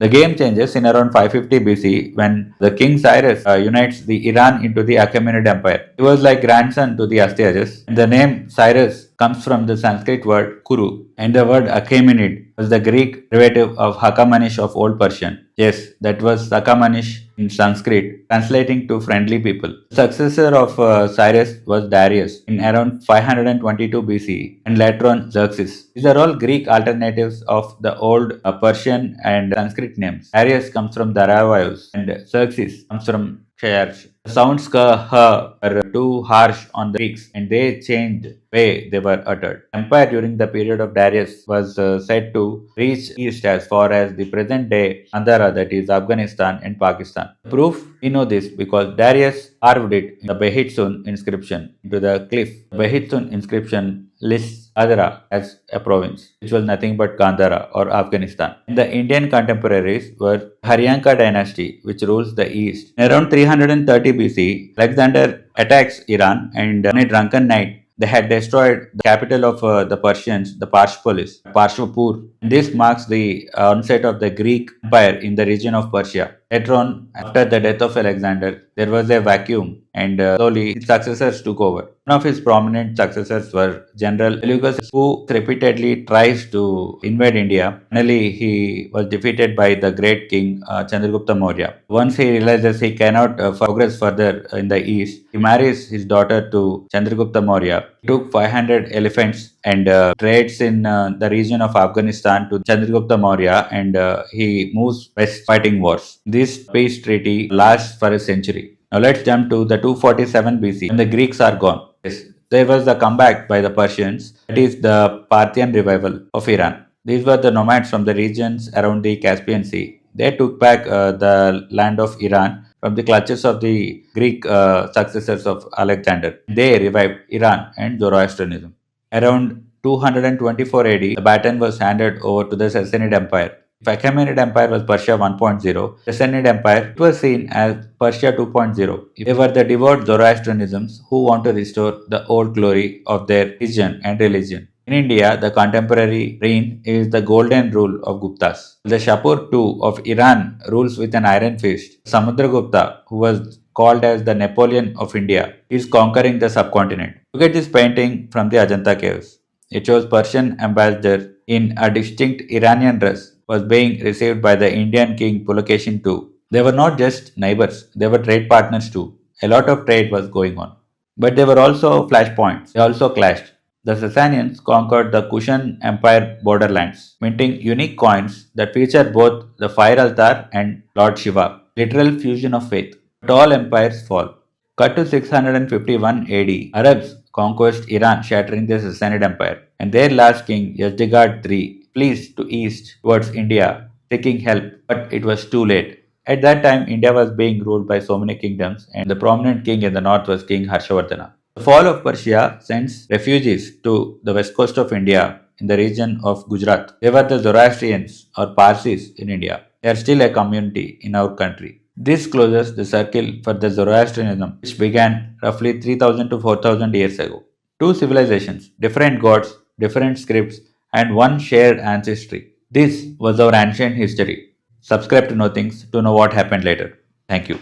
The game changes in around 550 BC when the king Cyrus unites the Iran into the Achaemenid Empire. He was like grandson to the Astyages, and the name Cyrus comes from the Sanskrit word Kuru, and the word Achaemenid was the Greek derivative of Hakamanish of Old Persian. Yes, that was Hakamanish in Sanskrit, translating to friendly people. The successor of Cyrus was Darius in around 522 BC and later on Xerxes. These are all Greek alternatives of the old Persian and Sanskrit names. Darius comes from Darius and Xerxes comes from Kshayarsha. The sounds were too harsh on the Greeks and they changed the way they were uttered. Empire during the period of Darius was said to reach east as far as the present day Andhra, that is Afghanistan and Pakistan. Proof we know this because Darius carved it in the Behitsun inscription into the cliff. The Behitsun inscription lists Adra as a province, which was nothing but Gandhara or Afghanistan. And the Indian contemporaries were Haryanka dynasty, which rules the east. In around 330 BC, Alexander attacks Iran and on a drunken night, they had destroyed the capital of the Persians, the Persepolis, Parshvapur. This marks the onset of the Greek Empire in the region of Persia. Later on, after the death of Alexander, there was a vacuum and slowly his successors took over. One of his prominent successors were General Seleucus, who repeatedly tries to invade India. Finally, he was defeated by the great king Chandragupta Maurya. Once he realizes he cannot progress further in the east, he marries his daughter to Chandragupta Maurya. He took 500 elephants and trades in the region of Afghanistan to Chandragupta Maurya and he moves west fighting wars. This peace treaty lasts for a century. Now let's jump to the 247 BC when the Greeks are gone. Yes, there was the comeback by the Persians, that is the Parthian revival of Iran. These were the nomads from the regions around the Caspian Sea. They took back the land of Iran from the clutches of the Greek successors of Alexander. They revived Iran and Zoroastrianism. Around 224 AD, the baton was handed over to the Sassanid Empire. If Achaemenid Empire was Persia 1.0, Sassanid Empire was seen as Persia 2.0. They were the devout Zoroastrianisms who want to restore the old glory of their region and religion. In India, the contemporary reign is the golden rule of Guptas. The Shapur II of Iran rules with an iron fist. Samudragupta, who was called as the Napoleon of India, is conquering the subcontinent. Look at this painting from the Ajanta caves. It shows Persian ambassador in a distinct Iranian dress was being received by the Indian king Pulakeshin II. They were not just neighbors, they were trade partners too. A lot of trade was going on. But they were also flashpoints. They also clashed. The Sassanians conquered the Kushan Empire borderlands, minting unique coins that feature both the fire altar and Lord Shiva, literal fusion of faith. But all empires fall. Cut to 651 AD, Arabs conquered Iran, shattering the Sassanid Empire, and their last king, Yazdegerd III, flees to east towards India, seeking help, but it was too late. At that time, India was being ruled by so many kingdoms, and the prominent king in the north was King Harshavardhana. The fall of Persia sends refugees to the west coast of India in the region of Gujarat. They were the Zoroastrians or Parsis in India. They are still a community in our country. This closes the circle for the Zoroastrianism, which began roughly 3000 to 4000 years ago. Two civilizations, different gods, different scripts, and one shared ancestry. This was our ancient history. Subscribe to know things to know what happened later. Thank you.